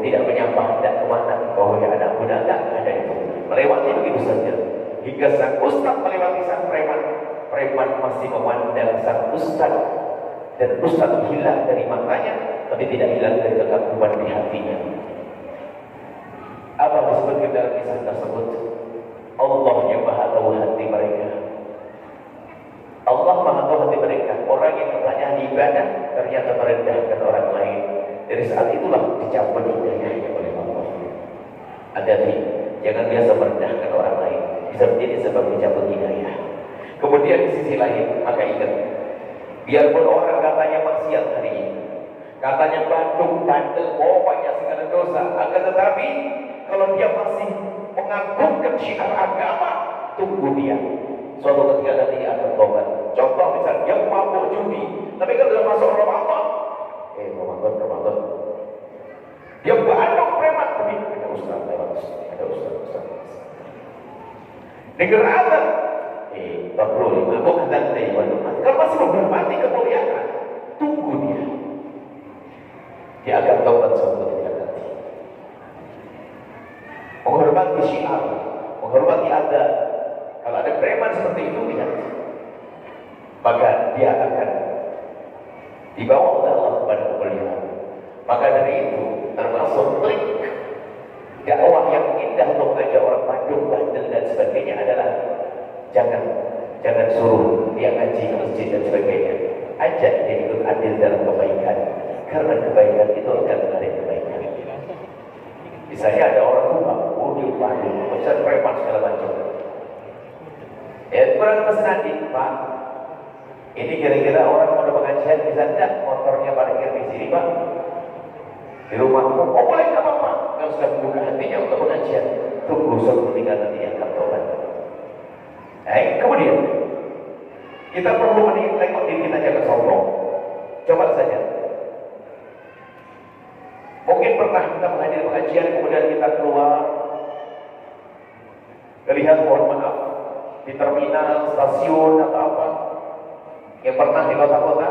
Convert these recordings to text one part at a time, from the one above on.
tidak menyapa, tidak kemana, kau ya anak muda, tidak ada itu. Melewati begitu saja. Hingga sang ustaz melewati sang preman. Preman masih memandang sang ustaz, dan ustaz hilang dari matanya, tapi tidak hilang dari kekaguman di hatinya. Apa disebutkan dalam kisah tersebut? Allah yang maha tahu hati mereka. Allah maha tahu hati mereka. Orang yang katanya ibadah ternyata merendahkan orang lain. Dari saat itulah dicabut hidayahnya oleh Allah. Hati-hati, jangan biasa merendahkan orang lain, bisa menjadi sebab dicabut hidayah. Kemudian di sisi lain, maka ingat, biarpun orang katanya maksiat hari ini, katanya bandung, bandel, banyak segala dosa, akan tetapi kalau dia masih mengagungkan syiar agama, tunggu dia. Suatu ketika nanti dia akan tobat. Contoh misalnya, dia mabuk judi, tapi kalau sudah masuk Ramadan, Ramadan, dia bandung preman, tapi ada ustaz lewat, ada ustaz. Dengar azan, tak perlu aku azan dari mana? Kalau masih menghormati kemuliaan, tunggu dia. Dia akan tobat suatu ketika nanti. Menghormati syiar, menghormati adat. Kalau ada preman seperti itu, lihat, maka dia akan dibawa oleh Allah kepada kemuliaan. Maka dari itu termasuk trik dakwah yang indah untuk mengajak orang bandung, bandel dan sebagainya adalah jangan suruh dia ngaji ke masjid dan sebagainya. Ajak dia ikut adil dalam kebaikan, karena kebaikan itu akan menarik kebaikan. Misalnya ada orang tua, dia bandung, macam preman segala macam. Kurang pesan adik, Pak. Ini kira-kira orang mau pengajian bisa tidak motornya parkir di sini, Pak? Di rumahmu, boleh nggak apa-apa. Kalau sudah membuka hatinya untuk pengajian, tunggu suatu ketika nanti yang akan tobat. Kemudian kita perlu menengok diri kita, jangan sombong. Coba saja. Mungkin pernah kita menghadiri pengajian, kemudian kita keluar, melihat, mohon maaf, di terminal, stasiun atau apa, yang pernah di kota-kota,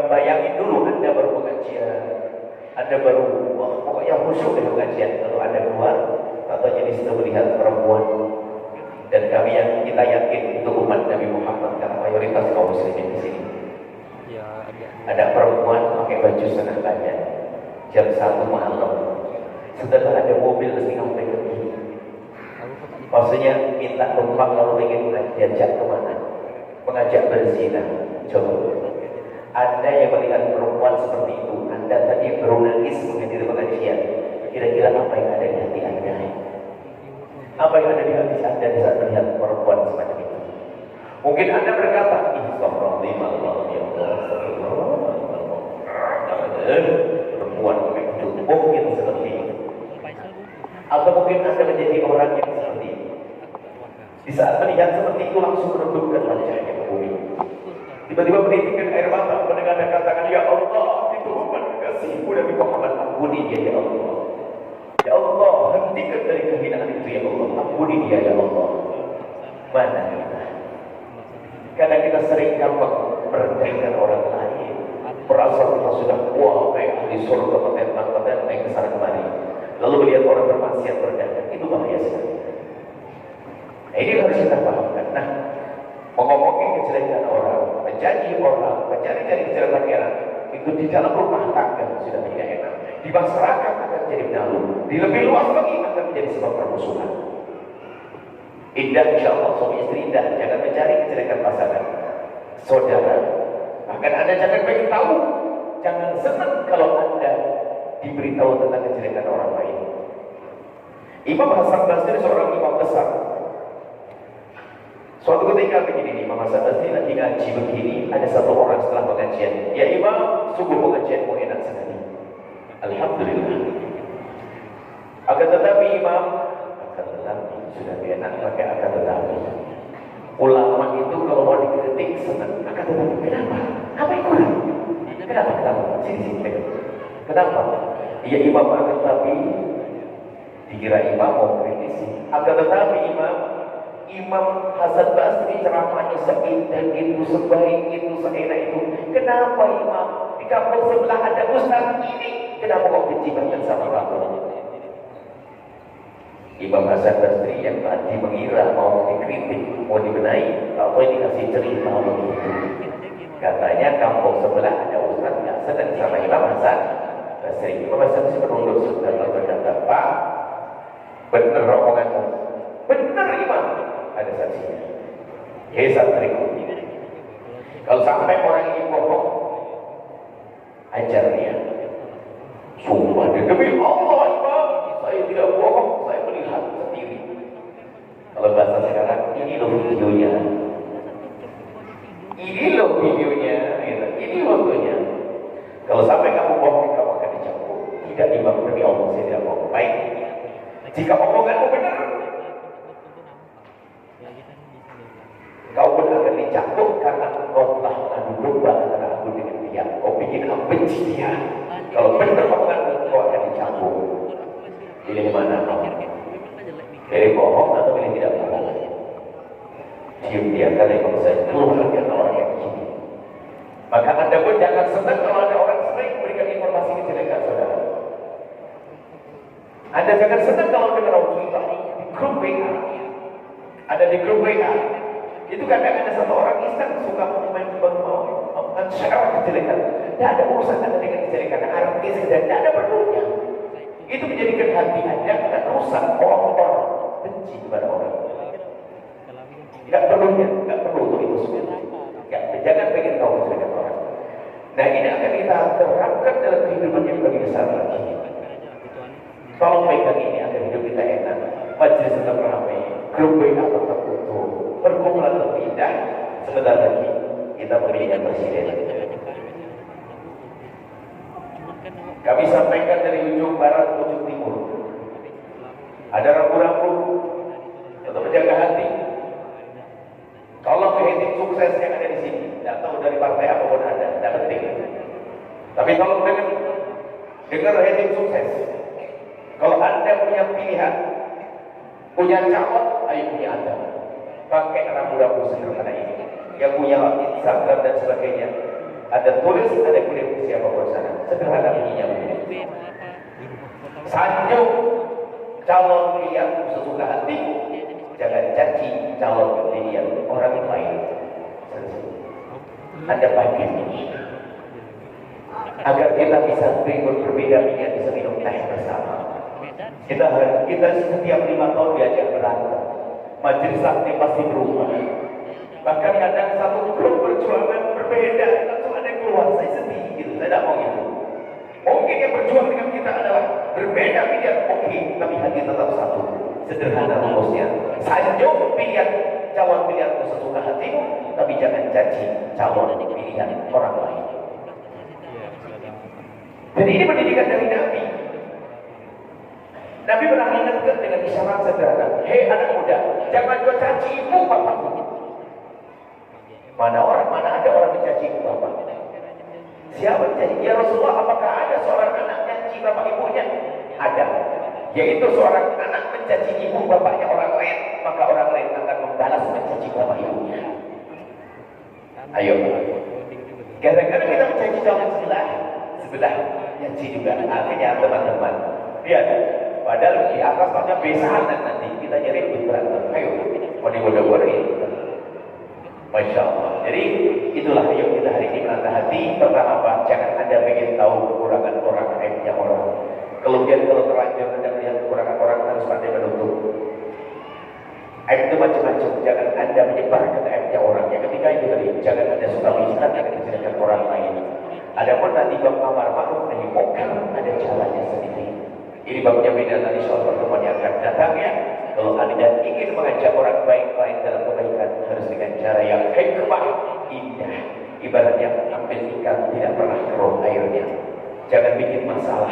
bayangin dulu Anda baru pengajian, Anda baru, pokoknya khusyuk di pengajian. Lalu Anda keluar, katanya di situ melihat perempuan, dan kita yakin itu umat Nabi Muhammad karena mayoritas kaum muslimin di sini. Ada perempuan pakai baju setengah badan, jam 1 malam, setelah ada mobil mesti sampai ke sini. Maksudnya minta numpang lalu ingin diajak kemana? Mengajak berzina. Coba Anda yang melihat perempuan seperti itu, Anda tadi baru nangis menghadiri pengajian, kira-kira apa yang ada di hati Anda? Apa yang ada di hati Anda saat melihat perempuan semacam itu? Mungkin Anda berkata, perempuan begitu, mungkin seperti itu. Atau mungkin Anda menjadi orang yang seperti itu. Di saat melihat seperti itu langsung menundukkan wajahnya ke bumi. Tiba-tiba menitikkan air mata, mendengar dan katakan, ya Allah, itu umat kekasihmu Nabi Muhammad, ampuni dia ya Allah. Ya Allah, hentikan dari kehinaan itu ya Allah, ampuni dia ya Allah. Mana kita? Kadang kita sering gampang merendahkan orang lain, merasa kita sudah kayak ahli surga, petentang naik ke sana kemari. Lalu melihat orang bermaksiat merendahkan, itu bahaya sekali. Nah, ini harus kita pahamkan. Nah, mengomongin kejelekan orang, menjanji orang, mencari-cari kejelekan orang, itu di dalam rumah tangga sudah tidak enak. Di masyarakat akan jadi menalu. Di lebih luas lagi akan menjadi sebab permusuhan. Indah, insya Allah, suami istri indah. Jangan mencari kejelekan pasangan saudara. Bahkan Anda jangan pengen tahu. Jangan senang kalau Anda diberitahu tentang kejelekan orang lain. Imam Hasan Basri seorang imam besar. Suatu ketika begini, Imam Hasan Basri lagi ngaji begini, ada satu orang setelah pengajian, ya Imam, sungguh pengajianmu enak sekali. Alhamdulillah. Akan tetapi Imam, sudah enak pakai akan tetapi. Ulama itu kalau mau dikritik senang, akan tetapi kenapa? Apa yang kurang? Kenapa? Sini. Kenapa? Ya Imam, akan tetapi dikira Imam mau kritisi. Akan tetapi Imam Hasan Basri ceramahnya seindah itu, sebaik itu, seenak itu. Kenapa Imam? Di kampung sebelah ada ustaz ini Kenapa kok benci banget sama kamu? Imam Hasan Basri yang tadi mengira mau dikritik, mau dibenahi, apa dikasih cerita begitu. Katanya kampung sebelah ada ustaz yang sedang sama Imam Hasan Basri. Imam Hasan Basri menunduk sebentar lalu berkata, Pak, benar omonganmu, benar Imam, ada saksinya. Hei santriku, kalau sampai orang ini bohong, ajar dia. Sumpah dia, demi Allah Imam, saya tidak bohong, saya melihat sendiri. Kalau bahasa sekarang, ini loh videonya, ini loh videonya, gitu. Ini waktunya. Kalau sampai kamu bohong, kamu akan dicambuk. Tidak Imam, demi Allah saya tidak bohong. Baik, jika omonganmu benar, kau pun akan dicambuk karena kau telah mengadu domba antara aku dengan dia. Kau bikin aku benci dia. Kalau benar omonganmu, kau akan dicambuk. Pilih mana kau? Pilih bohong atau pilih tidak bohong? Diam dia, karena kalau saya keluarga orang yang begini. Maka Anda pun jangan senang kalau ada orang sering memberikan informasi kejelekan saudara. Anda jangan senang kalau dengar orang cerita di grup WA. Ada di grup WA. Itu kadang ada satu orang iseng suka men-share kejelekan. Tidak ada urusan Anda dengan kejelekan artis dan tidak ada perlunya. Itu menjadikan hati Anda akan rusak, orang-orang benci kepada orang. Tidak perlunya, tidak perlu untuk itu semua. Jangan pengen tahu kejelekan orang. Nah ini akan kita terapkan dalam kehidupan yang lebih besar lagi. Tolong pegang ini agar hidup kita enak. Majelis tetap ramai, grup WA tetap utuh, perkumpulan tetap indah. Sebentar lagi kita pemilihan presiden. Kami sampaikan dari ujung barat ke ujung timur. Ada rambu-rambu untuk menjaga hati. Tolong menghitung sukses yang ada di sini. Tidak tahu dari partai apapun ada, tidak penting. Tapi tolong dengar hitung sukses. Kalau Anda punya pilihan, punya calon, ayo punya Anda. Pakai rambu-rambu sederhana ini. Yang punya Instagram dan sebagainya, ada tulis, ada kirim ke siapapun sana. Sederhana bunyinya begini. Sanjung calon pilihan sesuka hatimu. Jangan caci calon pilihan orang lain. Ada bagian ini. Agar kita bisa berbeda-beda, bisa minum teh bersama. Kita setiap 5 tahun diajak berantem. Majelis sakti pasti berubah. Bahkan kadang satu grup perjuangan berbeda, langsung ada yang keluar, saya sedih gitu, saya tidak mau gitu. Mungkin yang berjuang dengan kita adalah berbeda pilihan, oke, tapi hati tetap satu. Sederhana rumusnya, sanjung pilihan calon pilihanmu sesuka hatimu, tapi jangan caci calon pilihan orang lain. Dan ini pendidikan dari Nabi. Nabi pernah mengingatkan dengan isyarat sederhana, hei anak muda, jangan kau caci ibu bapakmu. Mana ada orang mencaci ibu bapak? Siapa mencaci? Ya Rasulullah, apakah ada seorang anak mencaci bapak ibunya? Ada. Yaitu seorang anak mencaci ibu bapaknya orang lain, maka orang lain akan membalas mencaci bapak ibunya. Ayo. Gara-gara kita mencaci calon sebelah nyaci juga. Akhirnya teman-teman, lihat. Padahal di atas banyak besaran nanti kita nyari berantem. Ayo, mau dibodoh-bodohin. Masya Allah. Jadi itulah yuk kita hari ini menata hati. Pertama apa? Jangan Anda pengen tahu kekurangan orang, aibnya orang. Kemudian kalau terlanjur Anda melihat kekurangan orang, harus pandai menutup. Aib itu macam-macam. Jangan Anda menyebarkan aibnya orang. Yang ketiga itu tadi, jangan Anda suka melihat dan kejelekan orang lain. Adapun nanti bab amar ma'ruf nahi munkar ada jalannya sendiri. Ini babnya beda tadi soal pertemuan yang akan datang ya. Kalau Anda ingin mengajak orang baik-baik dalam kebaikan, harus dengan cara yang hikmah, indah. Ibaratnya ambil ikan tidak pernah keruh airnya. Jangan bikin masalah.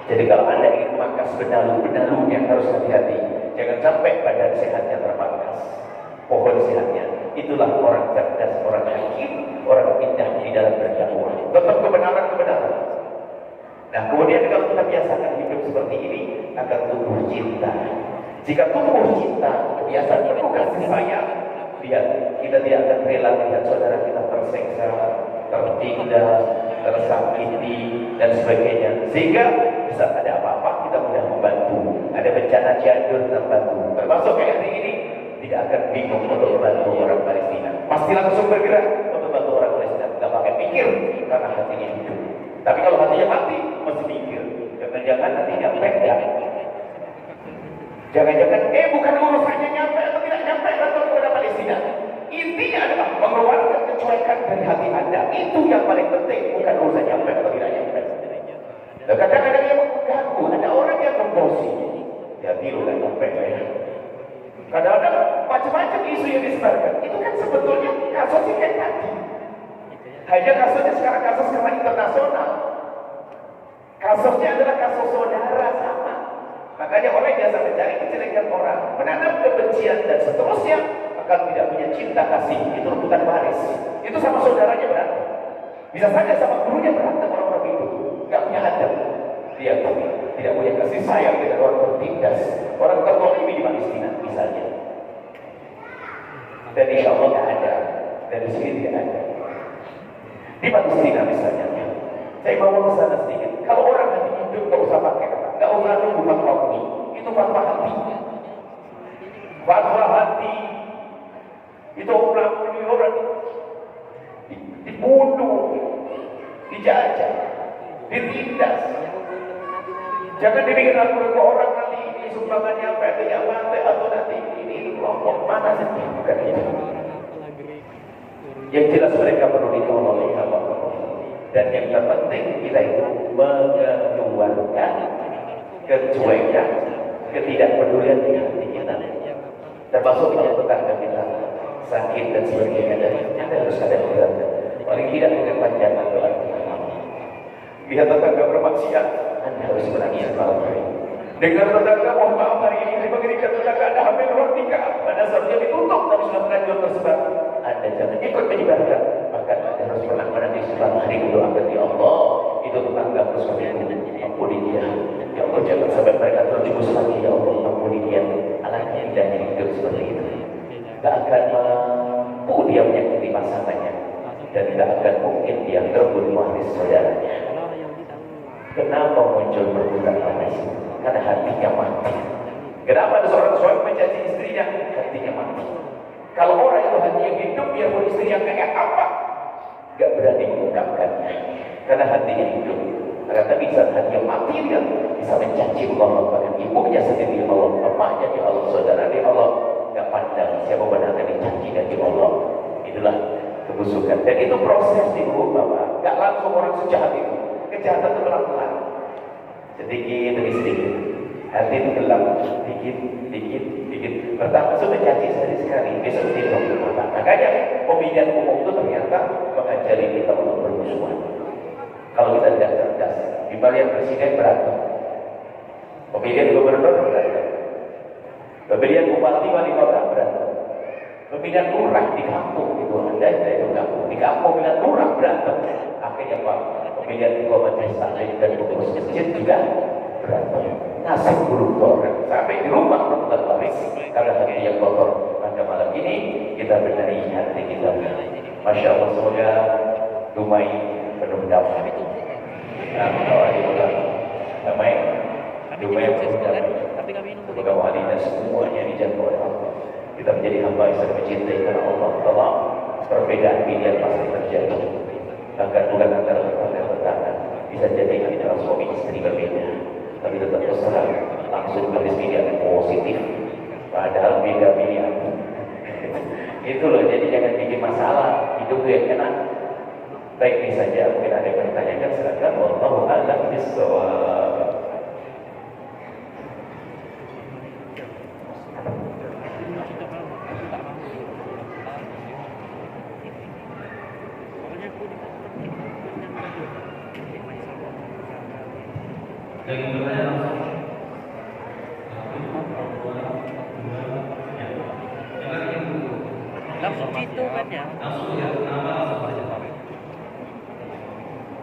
Jadi kalau Anda ingin memangkas benalunya harus hati-hati. Jangan sampai badan sehatnya terpangkas, pohon sehatnya. Itulah orang cerdas, orang hakim, orang indah di dalam berdakwah. Tetap kebenaran. Nah kemudian kalau kita biasakan hidup seperti ini, akan tumbuh cinta. Jika tumbuh cinta, kebiasaan penuh kasih sayang, lihat kita tidak akan rela melihat saudara kita tersiksa, tertindas, tersakiti dan sebagainya, sehingga bisa ada apa-apa kita mudah membantu. Ada bencana Cianjur terbantu, termasuk kayak hari ini tidak akan bingung untuk membantu orang Palestina, pasti langsung bergerak untuk membantu orang Palestina, tidak pakai pikir karena hatinya hidup. Tapi kalau hatinya mati mesti mikir, jangan-jangan nanti nyampe ya, jangan-jangan bukan urusannya nyampe atau tidak nyampe bantuan kepada Palestina. Intinya adalah mengeluarkan kecuekan dari hati Anda, itu yang paling penting, bukan urusan nyampe atau tidak nyampe. Dan kadang-kadang yang mengganggu, ada orang yang membosi, ya tiru dan nyampe ya. Kadang-kadang macam-macam isu yang disebarkan, itu kan sebetulnya kasusnya kayak tadi. Hanya kasusnya sekarang kasus skala internasional. Kasusnya adalah kasus saudara sama. Makanya orang biasa mencari kejelekan orang, menanam kebencian dan seterusnya, akan tidak punya cinta kasih. Itu rebutan waris. Itu sama saudaranya berantem. Bisa saja sama gurunya berantem orang-orang itu. Gak punya adab. Dia tidak punya kasih sayang dengan orang bertindas, orang tertolimi di Palestina misalnya. Dan insya Allah gak ada. Dan di sini tidak ada. Di Palestina misalnya, saya bawa ke sana sedikit. Kalau orang hati hidup gak usah pakai, gak usah nunggu fatwa ini. Itu fatwa hati. Fatwa hati. Itu orang dibunuh, dijajah, ditindas. Jangan dibikin laporan ke orang nanti ini sumbangannya apa, tidak mati atau nanti ini kelompok mana saja, bukan itu. Yang jelas mereka perlu ditolong oleh Allah. Dan yang terpenting kita itu mengeluarkan kecuekan, ketidakpedulian di hati kita. Termasuk kalau tetangga kita sakit dan sebagainya, dan Anda harus ada berat. Paling tidak dengan panjangan doa. Lihat tetangga bermaksiat, Anda harus menangis malam hari. Dengar tetangga, mohon maaf hari ini mengerikan tetangga Anda hamil luar nikah, pada saatnya ditutup tapi sudah terlanjur tersebar. Anda jangan ikut menyebarkan, maka Anda harus pernah menangis malam hari mendoakan, ya Allah, itu tetangga terus ampuni dia. Ya Allah, jangan sampai mereka terjumus lagi, ya Allah, ampuni dia. Alangkah indahnya hidup seperti itu. Tidak akan mampu dia menyakiti pasangannya, dan tidak akan mungkin dia terbunuh waris saudaranya. Kenapa muncul perbuatan panas? Karena hatinya mati. Kenapa ada seorang suami mencaci istrinya? Hatinya mati. Kalau orang itu hatinya hidup, biarpun istrinya kayak apa, gak berani mengungkapkannya, karena hatinya hidup. Karena bisa hatinya mati, dia bisa mencaci Allah, bahkan ibunya sendiri Allah, bapaknya di Allah, saudara di Allah. Gak pandang siapa benar yang dicaci dan di Allah. Itulah kebusukan. Dan itu proses di hukum Bapak. Gak langsung orang sejahat itu. Kejahatan itu pelan-pelan, sedikit demi sedikit. Hati itu gelap, sedikit, sedikit. Pertama sudah mencaci sekali, besok tidak berubah. Makanya pemilihan umum itu ternyata mengajari kita untuk bermusuhan. Kalau kita tidak cerdas, pemilihan presiden berantem, pemilihan gubernur berantem, pemilihan bupati wali kota berantem, pemilihan lurah di kampung itu ada itu kampung, di kampung pemilihan lurah berantem. Akhirnya Pak, pemilihan ketua majelis taklim dan pengurus masjid juga berantem. Nasib buruk orang sampai di rumah rebutan waris karena hati yang kotor. Pada malam ini kita benahi hati kita. Masya Allah, semoga Dumai penuh damai. Damai, Dumai penuh damai. Semoga wali dan semuanya dijaga oleh Allah. Kita menjadi hamba yang sangat mencintai karena Allah. Allah, perbedaan pilihan pasti terjadi. Bahkan bukan antara tetangga, bisa jadi antara suami istri berbeda, tapi tetap terserah langsung tulis pilihan positif, padahal beda pilihan. Itu loh, jadi jangan bikin masalah, hidup itu yang enak. Baik, ini saja, mungkin ada yang bertanyakan, silakan. Wallahu a'lam bishawab. Langsung gitu kan ya? Langsung ya.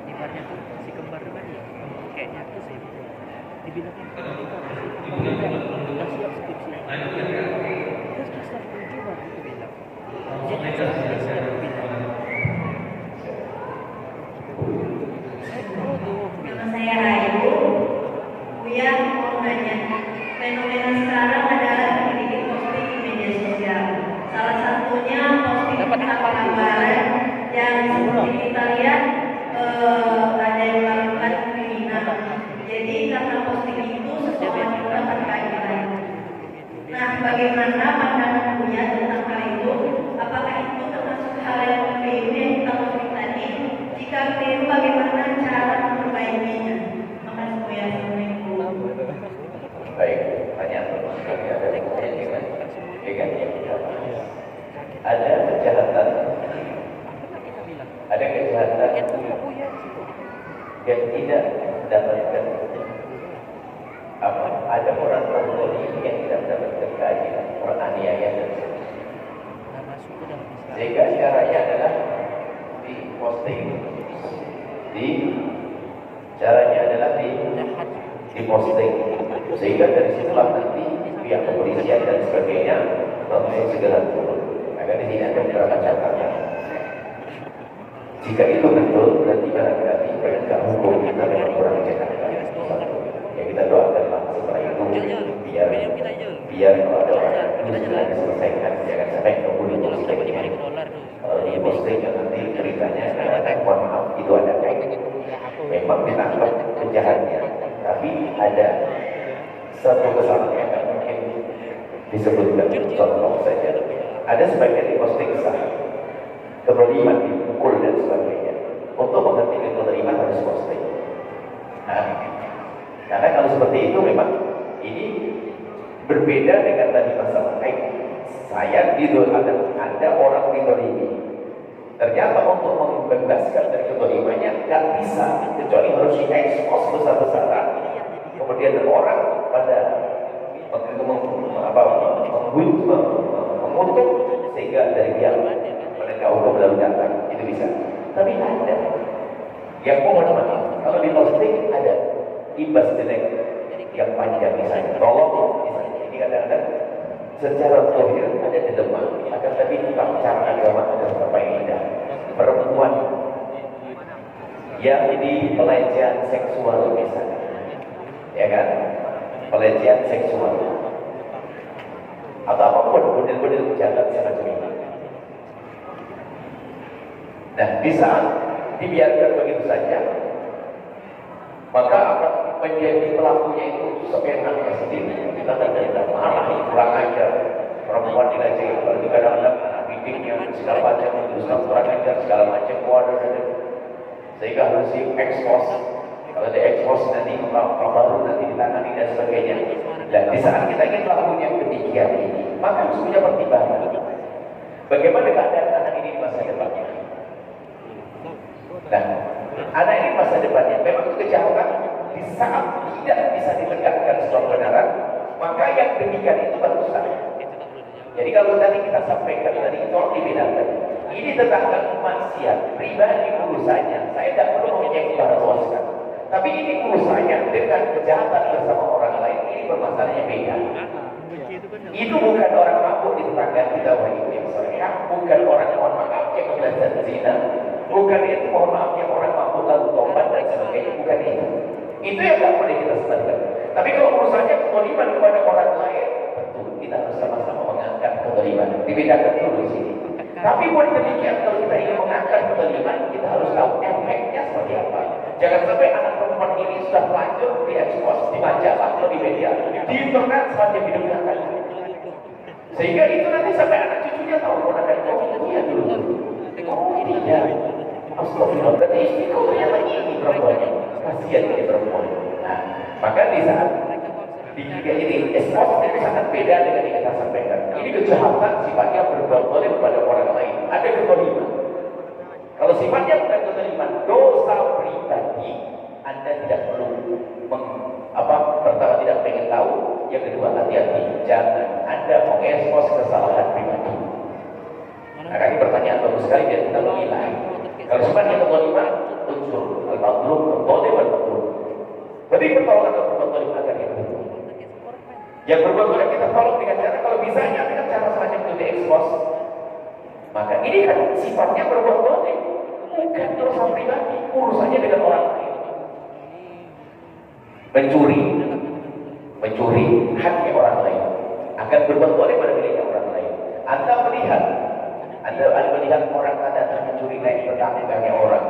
Ibaratnya tuh si kembar kan ya, kayaknya tuh sih dibilangin udah siap skripsi. Terus kita setuju baru itu bilang. Jadi kita siap bilang. Buya mau nanya, fenomena sekarang adalah sedikit posting di media sosial. Salah satunya posting tentang gambaran yang seperti kita lihat ada yang melakukan kriminal. Jadi karena posting itu seseorang itu dapat keadilan. Nah, bagaimana pandangan Buya tentang hal itu? Apakah itu termasuk hal yang keliru yang kita posting tadi? Jika keliru, bagaimana cara memperbaikinya? Makasih Buya. Assalamualaikum. Baik, tanya sekali ada dengan ada kejahatan, ada kejahatan yang tidak mendapatkan apa? Ada orang terzolim yang tidak mendapatkan keadilan, penganiayaan dan sebagainya. Sehingga caranya adalah di posting, caranya adalah di posting. Sehingga dari situlah nanti pihak kepolisian dan sebagainya langsung segera turun. Maka di sini ada beberapa catatan. Jika itu betul, berarti barangkali penegak hukum kita memang kurang Jakarta. Ya kita doakanlah setelah itu biar kalau ada orang itu segera diselesaikan, jangan sampai kemudian di posting nanti beritanya mohon maaf itu ada kayak memang ditangkap penjahatnya, tapi ada satu kesalahan yang tidak mungkin disebutkan. Contoh saja, ada sebagian di posting sah kezaliman, dipukul dan sebagainya. Untuk menghentikan kezaliman harus posting. Nah, karena kalau seperti itu memang ini berbeda dengan tadi masalah saya ada orang dizalimi. Ternyata untuk membebaskan dari kezalimannya nggak bisa, kecuali harus diekspos besar-besaran. Kemudian orang pada mengutuk sehingga dari pihak penegak hukum lalu datang, itu bisa. Tapi ada yang mohon maaf, kalau di posting ada ibas jelek yang panjang misalnya, tolong misalnya, ini kadang-kadang secara zahir ada dilema, akan tapi tentang cara agama ada beberapa yang indah. Perempuan yang di pelecehan seksual misalnya, ya kan, pelecehan seksual atau apapun model-model kejahatan semacam ini. Nah, di saat dibiarkan begitu saja, maka akan menjadi pelakunya itu seenaknya sendiri. Kita tidak marah, kurang ajar, perempuan dilecehkan, apalagi kadang-kadang anak didiknya segala macam, Ustaz kurang ajar segala macam, sehingga harus diekspos. Kalau diekspos nanti baru nanti ditangani dan sebagainya. Dan di saat kita ingin melakukan demikian ini, maka harus punya pertimbangan. Bagaimana keadaan anak ini di masa depannya? Nah, anak ini masa depannya memang kejahatan di saat tidak bisa ditegakkan sebuah kebenaran, maka yang demikian itu baru sah. Jadi kalau tadi kita sampaikan tadi tolong dibedakan. Ini tentang maksiat pribadi urusannya. Saya tidak perlu menyebarluaskan. Tapi ini urusannya dengan kejahatan bersama orang lain, ini permasalahannya beda. Itu bukan orang mabuk di tetangga kita, wahai yang solehah, bukan orang mohon maaf yang belajar zina, bukan itu mohon maaf yang orang mabuk lalu tobat dan sebagainya, bukan itu. Itu yang tidak boleh kita sebarkan. Tapi kalau urusannya kezaliman kepada orang lain, tentu kita harus sama-sama mengangkat kezaliman. Dibedakan dulu di sini. Tapi pun demikian, kalau kita ingin mengangkat kezaliman, kita harus tahu efeknya seperti apa. Jangan sampai anak perempuan ini sudah lanjut diekspos di majalah atau di media, di internet saja hidupnya kan. Sehingga itu nanti sampai anak cucunya tahu ponakan itu ya dulu. Oh ini ya, astagfirullah, berarti istriku ternyata ini perempuannya. Kasihan ini perempuan. Nah, maka di saat ini ekspos itu sangat beda dengan yang kita sampaikan. Ini kejahatan sifatnya berbuat zalim kepada orang lain. Ada kezaliman. Kalau sifatnya bukan kezaliman, dosa pribadi, Anda tidak perlu pertama tidak pengen tahu, yang kedua hati-hati, jangan Anda mengekspos kesalahan pribadi. Nah, ini pertanyaan bagus sekali biar kita memilah. Kalau sifatnya kezaliman, unsur al-madlum, al-zalim, al-madlum. Berarti pertolongan untuk berbuat zalim agar yang betul. Yang berbuat zalim kita tolong dengan cara, kalau bisanya dengan cara semacam itu diekspos. Maka ini kan sifatnya berbuat zalim, bukan dosa pribadi, urusannya dengan orang lain. Mencuri, mencuri haknya orang lain, akan berbuat boleh pada miliknya orang lain. Anda melihat orang Anda mencuri naik ke tangannya orang,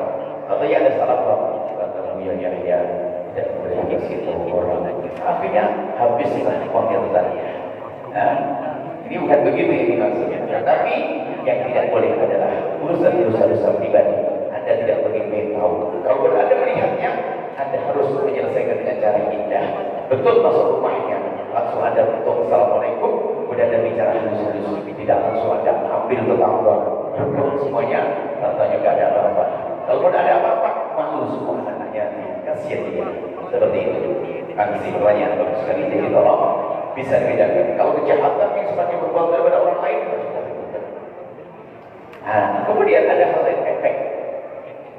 atau ya ada salah paham, kata ya tidak boleh ke situ orang. Akhirnya habis uangnya tadi. Nah, ini bukan begitu yang dimaksudnya. Tetapi yang tidak boleh adalah urusan dosa pribadi. Anda tidak boleh tahu. Kalau Anda melihatnya, Anda harus menyelesaikan dengan cara indah. Betul masuk rumahnya, langsung Anda untuk assalamualaikum, kemudian Anda bicara halus-halus, tidak langsung Anda ambil tetangga, semuanya, tantanya gak ada apa-apa. Kalau ada apa-apa, malu semua anaknya, kasihan dia. Seperti itu. Kasih pertanyaan bagus sekali. Jadi tolong bisa dibedakan. Kalau kejahatan yang sebagai berbuat kepada orang lain, nah, kemudian ada hal lain, efek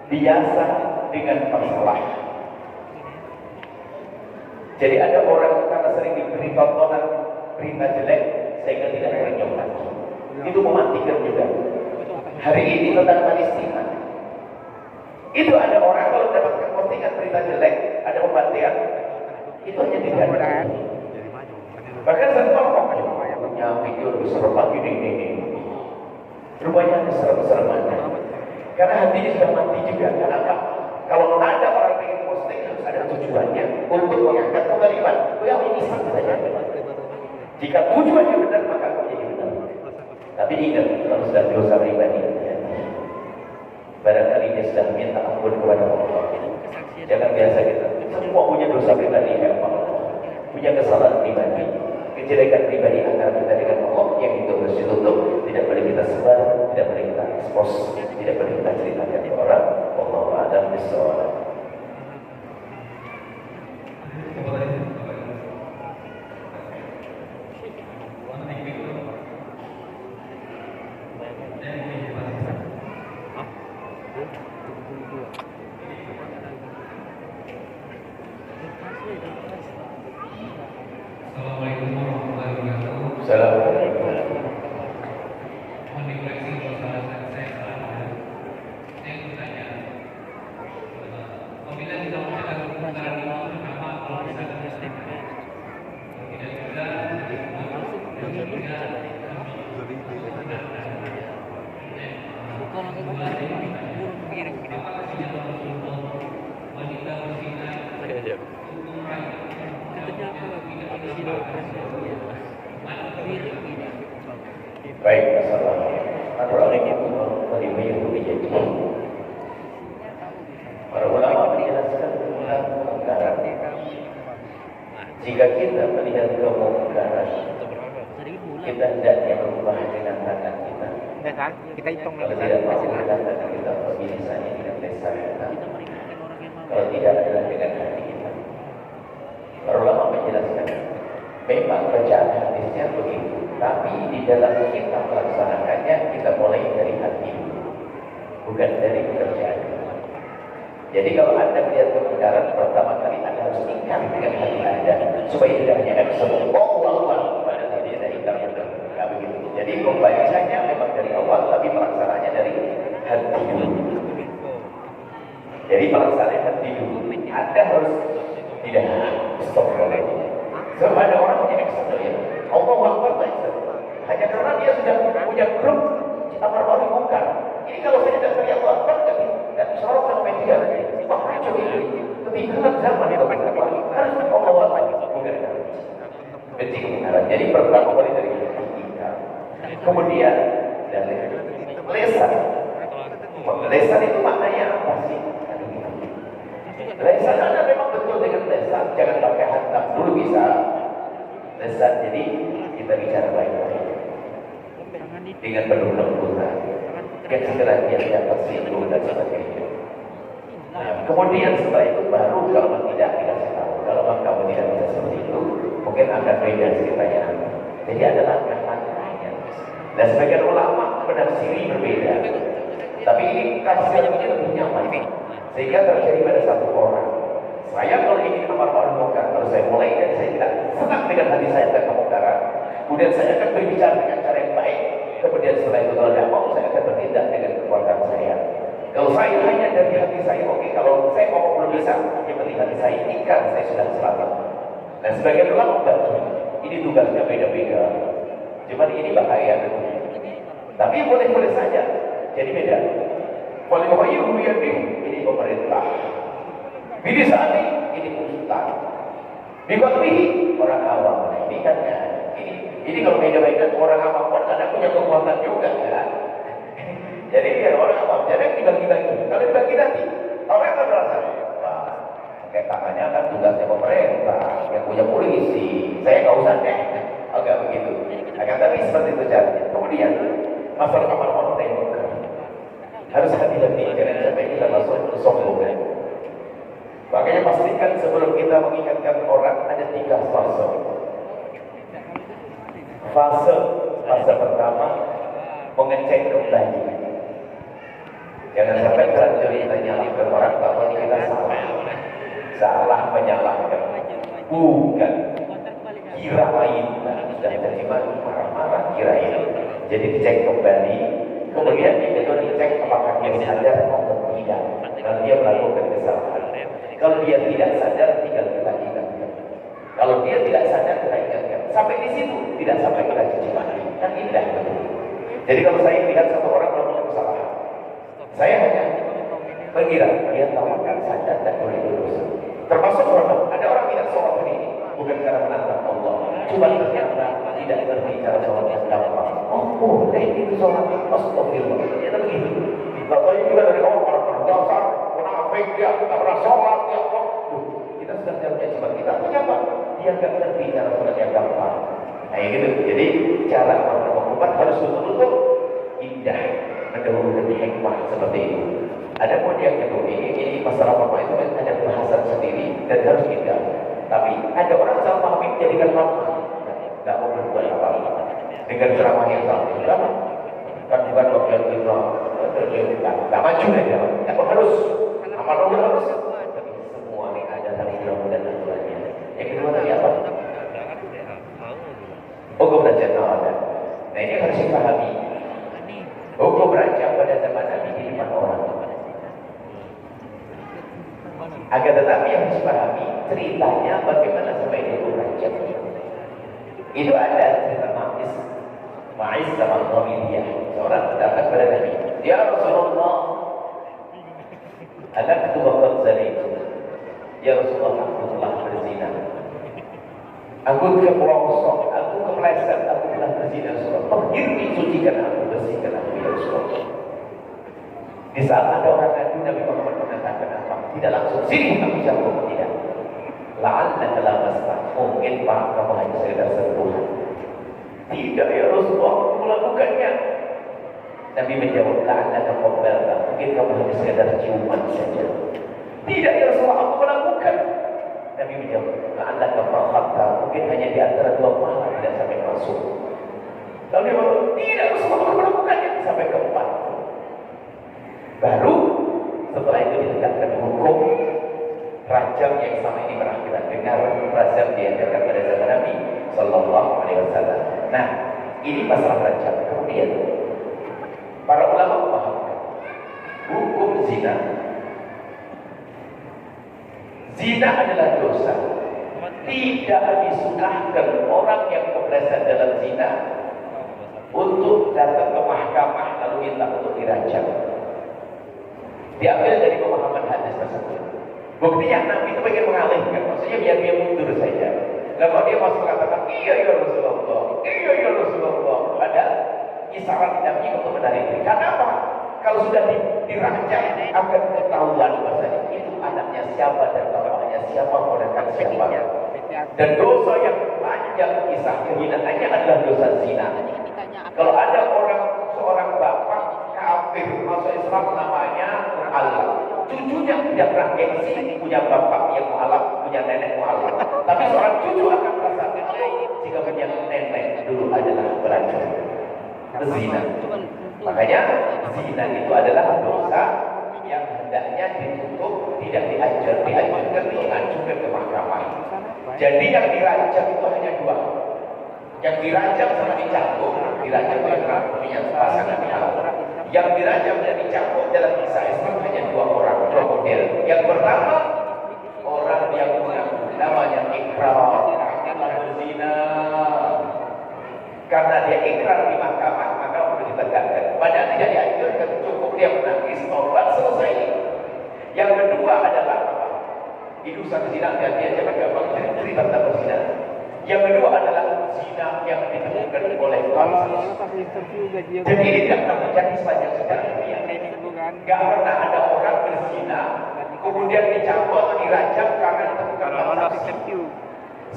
biasa dengan masalah. Jadi ada orang karena sering diberi tontonan berita jelek sehingga tidak tersenyum lagi. Itu mematikan juga. Hari ini tentang Palestina, itu ada orang kalau mendapatkan postingan berita jelek, ada pembantaian, itu hanya tidak ada. Bahkan saya ngomong, punya video serem lagi ini. Rupanya serem mana? Karena hatinya sudah mati juga. Karena apa? Kalau ada orang pengen posting harus ada tujuannya untuk mengangkat kebalikan. Itu yang ini saja. Jika tujuannya benar maka menjadi benar. Tapi ingat, kalau sudah dosa pribadi, barangkali dia sudah minta ampun kepada Allah. Jangan biasa kita semua punya dosa pribadi ya Allah, punya kesalahan pribadi, kejelekan pribadi antara kita dengan Allah yang itu harus ditutup. Tidak boleh kita sebar, tidak boleh kita expose, tidak boleh kita ceritakan ke orang. Wallahu a'lam bishawab. Assalamualaikum warahmatullahi wabarakatuh. Assalamualaikum. Mohon dikoreksi kalau salah saya salah. Saya ingin bertanya, apabila kita mencetak pemutaran itu pertama kalau bisa tidak bisa wanita berzina Baik, masalah orang ini menerima yang menjadi. Para ulama menjelaskan tentang kemungkaran. Jika kita melihat kemungkaran, kita hendaknya merubah dengan tangan kita. Kita hitung Kalau tidak mau kita pergi misalnya dengan lisan kita. Kalau tidak adalah dengan hati kita. Para ulama menjelaskan, memang bacaan hadisnya begitu, tapi di dalam kita melaksanakannya kita mulai dari hati, bukan dari pekerjaan. Jadi kalau Anda melihat kemungkaran, pertama kali Anda harus ingkar dengan hati Anda, supaya tidak hanya Anda sebut, oh Allah, pada tadi Anda ingkar benar, nggak begitu. Jadi pembacanya memang dari awal, tapi pelaksananya dari hati dulu. Jadi pelaksananya hati dulu. Anda harus tidak stop boleh. Sebab ada orang punya eksternal, Allah Akbar hanya karena dia sudah punya grup amar ma'ruf munkar. Ini kalau saya tidak teriak Allah Akbar dan sorot sama media, wah kacau ini. Ketinggalan zaman itu harus Allah Akbar bukan benci kemungkaran. Jadi pertama kali dari kita, kemudian dari lesan. Lesan itu maknanya apa sih? Lesan Anda memang betul dengan lesan, jangan pakai hantam dulu bisa. Lesan, jadi kita bicara baik-baik dengan penuh lembutan, yang segera dia dapat singgung dan sebagainya. Nah, kemudian setelah itu baru kalau tidak dikasih tahu. Kalau kamu tidak bisa seperti itu, mungkin akan beda ceritanya. Jadi ada langkah-langkahnya. Dan sebagian ulama menafsiri berbeda. Tapi ini kasusnya lebih nyaman, sehingga terjadi pada satu orang. Saya kalau ingin amar ma'ruf munkar, kalau saya mulai dan saya tidak senang dengan hati saya tentang kemungkaran, kemudian saya akan berbicara dengan cara yang baik. Kemudian setelah itu kalau tidak mau, saya akan bertindak dengan kekuatan saya. Kalau saya hanya dari hati saya, oke. Kalau saya mau belum bisa, yang penting hati saya ikan, saya sudah selamat. Nah, sebagian ulama bagi ini tugasnya beda-beda. Cuman ini bahaya tentunya. Tapi boleh-boleh saja. Jadi beda. Wal yughayyiru biyadihi, ini pemerintah. Bilisani, ini ustaz. Biqadrihi, orang awam. Nah, ini kan ya. Ini kalau beda-beda orang awam pun ada punya kekuatan juga ya. Jadi biar orang awam, jadi dibagi-bagi. Kalau dibagi nanti, orang akan merasa, wah, kayak tangannya kan tugasnya pemerintah, yang punya polisi. Saya nggak usah deh, agak begitu. Akan tapi seperti itu caranya. Kemudian masalah amal online harus hati-hati jangan sampai kita masuk kesombongan. Makanya pastikan sebelum kita mengingatkan orang ada 3 fase. Fase pertama mengecek kembali. Jangan sampai prajurit menyalahkan orang bahwa kita salah menyalahkan. Bukan. Kirain, sudah terima marah-marah kirain. Jadi dicek kembali. Kemudian itu dicek apakah dia sadar atau tidak. Kalau dia melakukan kesalahan. Kalau dia tidak sadar, tinggal kita ingatkan. Kalau dia tidak sadar, kita ingatkan. Sampai di situ, tidak sampai kita cuci maki. Kan indah. Jadi kalau saya lihat satu orang melakukan kesalahan, saya hanya mengira dia tahu akan sadar dan boleh dosa. Termasuk orang, ada orang tidak sholat hari ini bukan karena menantang Allah, cuma ternyata tidak ngerti cara sholat yang gampang. Oh boleh itu sholat, astagfirullah. Ternyata begitu. Katanya juga dari orang dasar, munafik dia, tidak pernah sholat ya. Kita sudah punya cuma kita punya apa? Dia nggak ngerti cara sholat yang gampang. Nah gitu. Jadi cara mengumpulkan harus betul-betul indah, mendahului hikmah seperti itu. Ada pun yang kedua ini masalah apa itu kan ada bahasan sendiri dan harus indah. Tapi ada orang salah paham jadikan lama, nggak mau berbuat apa-apa dengan ceramah yang salah ulama. Kan bukan bagian kita, nggak maju aja. Apa harus amal Allah harus. Tapi semua ini ada dalam ilmu dan aturannya. Yang kedua tadi apa? Hukum raja ada. Nah ini harus dipahami. Hukum raja pada zaman Nabi di depan orang. Agar tetapi yang harus dipahami ceritanya bagaimana sampai dia raja. Itu ada cerita Ma'is sama Ghamidiyah. Seorang datang kepada Nabi. Ya Rasulullah, anak ketua Qadzali. Ya Rasulullah, aku telah berzina. Aku kepelongsong, aku kepleset, aku telah berzina. Rasulullah, penghirmi sucikan aku, bersihkan aku ya Rasulullah. Di saat ada orang Nabi Muhammad mengatakan apa? Tidak langsung sini aku jawab tidak. La'alla lamasta, mungkin Pak kamu hanya sekedar sentuhan. Tidak ya Rasulullah, aku melakukannya. Nabi menjawab, la'alla qabalta, mungkin kamu hanya sekedar ciuman saja. Tidak ya Rasulullah, aku melakukan. Nabi menjawab, la'alla qabalta, mungkin hanya di antara 2 paha tidak sampai masuk. Lalu dia berkata, tidak Rasulullah, aku melakukannya sampai ke 4. Baru setelah itu ditegakkan hukum rajam yang sama ini pernah kita dengar, rajam diadakan pada zaman Nabi Sallallahu Alaihi Wasallam. Nah, ini masalah rajam. Kemudian para ulama memahamkan hukum zina. Zina adalah dosa. Tidak disunahkan orang yang kepleset dalam zina untuk datang ke mahkamah lalu minta untuk dirajam. Diambil dari pemahaman hadis tersebut. Buktinya Nabi itu pengen mengalihkan, maksudnya biar dia mundur saja. Lalu dia masuk mengatakan, iya ya Rasulullah, iya ya Rasulullah. Ada isarat Nabi untuk menarik diri. Karena apa? Kalau sudah dirajam akan ketahuan bahasanya itu anaknya siapa dan bapaknya siapa, ponakan siapa. Dan dosa yang panjang kisah kehinaannya adalah dosa zina. Kalau ada seorang bapak kafir masuk Islam namanya mu'alaf, cucunya tidak pernah gengsi punya bapak yang mu'alaf, punya nenek mu'alaf. Tapi seorang cucu akan merasa jika punya nenek dulu adalah beracun, zina. Makanya zina itu adalah dosa yang hendaknya ditutup, tidak diajukan mengajukan ke mahkamah. Jadi yang dirajam itu hanya 2. Yang dirajam sama dicambuk, dirajam dengan punya pasangan halal. Yang dirajam dan dicambuk dalam kisah Islam hanya 2 orang, 2 model. Yang pertama, orang yang mengaku namanya ikrar telah berzina. Karena dia ikrar di mahkamah, maka perlu ditegakkan. Padahal tidak dianjurkan, cukup dia menangis, tobat, selesai. Yang kedua adalah ilusan zina, dia jangan gampang cerita tentang berzina. Yang kedua adalah zina yang ditemukan oleh Kalau pas interview gaji jadi ini tidak pernah terjadi sepanjang sejarah dunia. Gak pernah ada orang berzina kemudian dicambuk atau dirajam karena ditemukan empat saksi.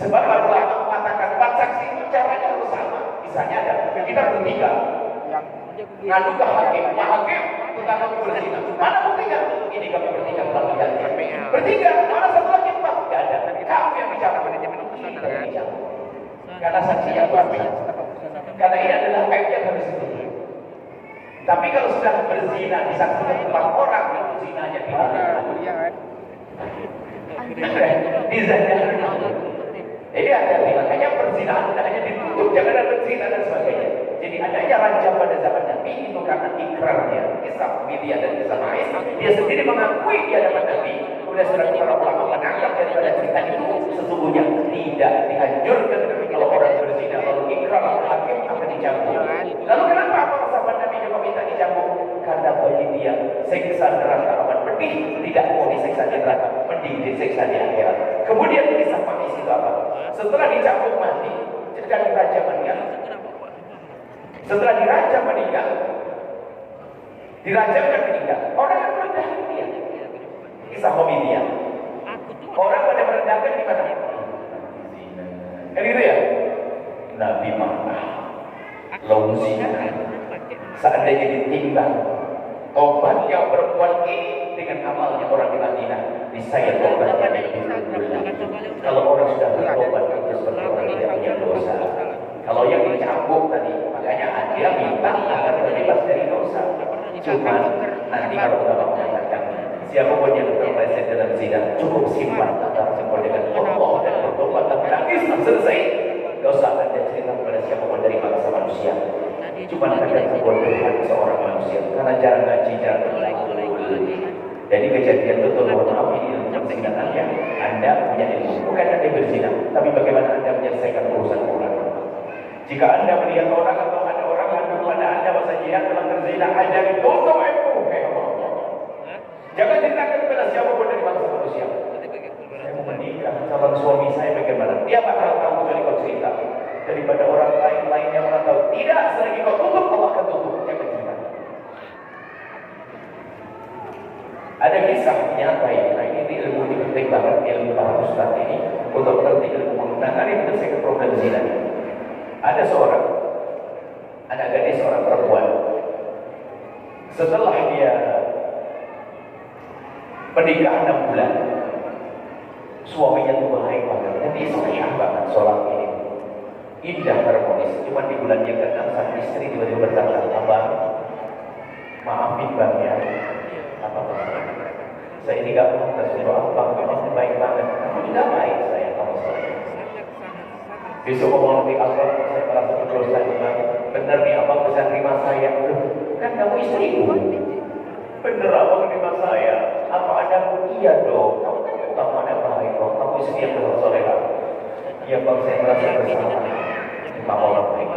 Sebab para ulama mengatakan empat saksi itu caranya harus sama. Misalnya ada kita bertiga, ngadu ke hakim, Pak Hakim tentang kami berzina. Mana buktinya? Ini kami bertiga telah melihat. Bertiga, mana satu lagi Pak? Gak ada. Kamu yang bicara. Karena saksi yang berbeda. Karena ini adalah aib yang harus ditutup. Tapi kalau sudah berzina disaksikan 4 orang, itu zinanya tidak. Jadi hati-hati, makanya perzinahan tidak hanya ditutup, jangan ada berzina dan sebagainya. Jadi adanya rajam pada zaman Nabi itu karena ikrarnya, kisah Milia dan kisah Ma'is. Dia sendiri mengakui di hadapan Nabi. Kemudian sudah para ulama menangkap daripada cerita itu sesungguhnya tidak dianjurkan kalau orang berzina lalu ikrar hakim akan dicambuk. Lalu kenapa para sahabat Nabi juga minta dicambuk? Karena bagi dia siksa neraka amat pedih, tidak mau disiksa di neraka, pedih disiksa di akhirat. Kemudian kisah Ma'is itu apa? Setelah dicambuk mati, sedang dirajam meninggal. Setelah dirajam meninggal, dirajam dan meninggal. Orang yang merendahkan dia. Kisah Homilia. Orang pada merendahkan di mana? Kan gitu ya? Nabi marah. Lauzina. Seandainya ditimbang tobatnya perempuan ini dengan amalnya orang di Madinah, niscaya tobatnya lebih berat. Kalau orang sudah bertobat itu seperti orang tidak punya dosa. Kalau yang dicambuk tadi, makanya dia minta agar terbebas dari dosa. Cuma nanti kalau ulama mengatakan siapapun yang terpeleset dalam zina cukup simpan antara simpul dengan Allah dan bertobat dan menangis selesai. Dosa Anda cerita kepada siapapun dari bangsa manusia. Cuma kadang kebodohan seorang manusia karena jarang ngaji, jarang beramal. Jadi kejadian betul mohon maaf ini dalam perzinaan Anda punya ilmu, bukan Anda berzina, tapi bagaimana Anda menyelesaikan urusan orang. Jika Anda melihat orang atau ada orang mengadu kepada Anda bahasa jihad dalam berzina, Anda ditutup ilmu. Jangan ceritakan kepada siapapun dari bangsa manusia. Saya mau menikah calon suami saya bagaimana? Dia bakal tahu kecuali kau cerita. Daripada orang lain yang orang tahu. Tidak, selagi kau tutup, Allah akan tutup. Jangan cerita. Ada kisah nyata ya. Nah ini ilmu ini penting banget, ilmu para ustaz ini untuk mengerti ilmu menggunakan ini menyelesaikan problem zina. Ada seorang anak gadis, seorang perempuan. Setelah dia menikah 6 bulan, suaminya tuh baik banget, dan dia soleh banget, sholat ini indah harmonis. Cuma di bulan yang ke-6 sang istri tiba-tiba berkata, "Abang, maafin bang ya, apa saya ini gak pantas untuk abang, kamu baik banget, kamu juga baik saya, kamu soleh." Besok ngomong di abang, saya merasa berdosa bang. Bener nih abang bisa terima saya, kan kamu istriku. Bener abang terima saya. Apa ada? Iya dong. Kamu kan kamu ada baik dong. Kamu istri yang bersolehah. Iya bang, saya merasa bersalah. Terima Allah baik.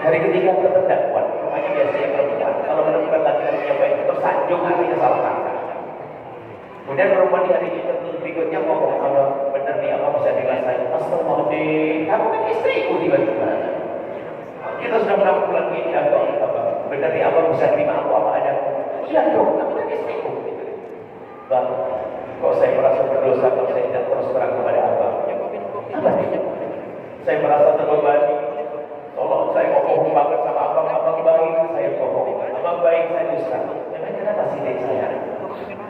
Hari ketiga tetap kuat. Rumahnya biasanya perempuan. Kalau menemukan laki-laki yang baik itu sanjung hatinya salah kata. Kemudian perempuan di hari berikutnya ngomong, "Abang, bener nih abang bisa terima saya." Astagfirullahaladzim. Kamu kan istriku tiba-tiba. Kita sudah 6 bulan ini abang. Bener nih abang bisa terima aku apa ada? Iya dong. Kamu kan istriku. Bang, kok saya merasa berdosa kalau saya tidak terus terang kepada abang? Apa sih? Saya merasa terbebani. Tolong saya ngomong banget sama abang. Abang baik, saya bohong. Abang baik, saya dusta. Kenapa sih dek saya?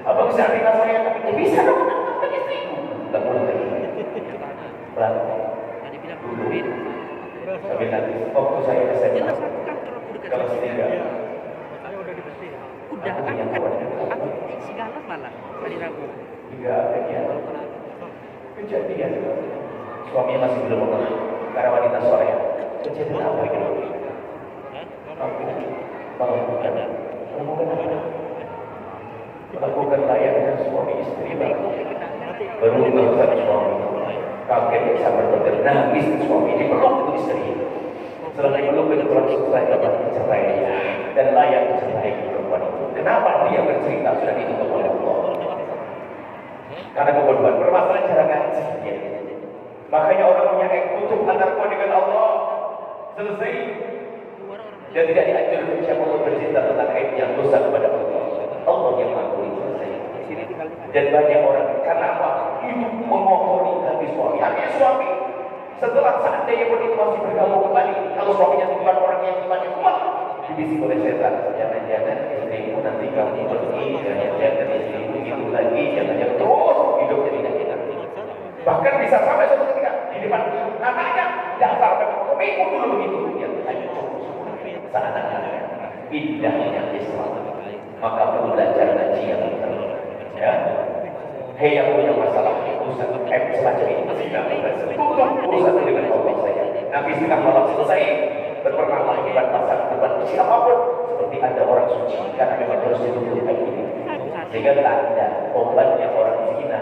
Abang bisa terima saya? Ya bisa dong, abang kan istriku. Tidak boleh lagi. Bang, dulu sambil nanti waktu saya SMA kalau setiga udah aku segala malah hari Rabu hingga akhirnya kejadian suaminya masih belum mengenal karena wanita soleh. Kejadian apa ini? Melakukan layanan suami istri baru melakukan suami Kaget bisa berpikir, nangis suami dipeluk itu istri. Setelah dipeluk itu langsung saya dapat dicerai dan layak dicerai perempuan itu. Kenapa dia bercerita sudah ditutup oleh Allah? Karena kebodohan, permasalahan cara ngaji. Ya. Makanya orang punya tutup antar kau dengan Allah. Selesai. Dan tidak dianjurkan siapa pun bercerita tentang aib yang dosa kepada Allah. Allah yang mengampuni, selesai. Dan banyak orang karena apa? Itu mengotori hati suami. Hati suami setelah seandainya pun itu masih bergabung kembali, kalau suaminya bukan orang yang imannya kuat, dibisik oleh setan. Jangan-jangan istrimu nanti kamu pergi, jangan-jangan istrimu itu lagi, jangan-jangan terus hidupnya tidak enak. Bahkan bisa sampai suatu ketika di depan anaknya dasar memang kamu dulu begitu. Ya, ayo seanak-anak indahnya Islam. Maka perlu belajar ngaji yang benar. Ya. Hei yang punya masalah urusan semacam ini tutup urusan dengan Allah saja. Nabi sudah malam selesai berpernah hebat pasangan depan siapapun seperti ada orang suci karena memang harus ditutup kayak ini. Sehingga tak ada obatnya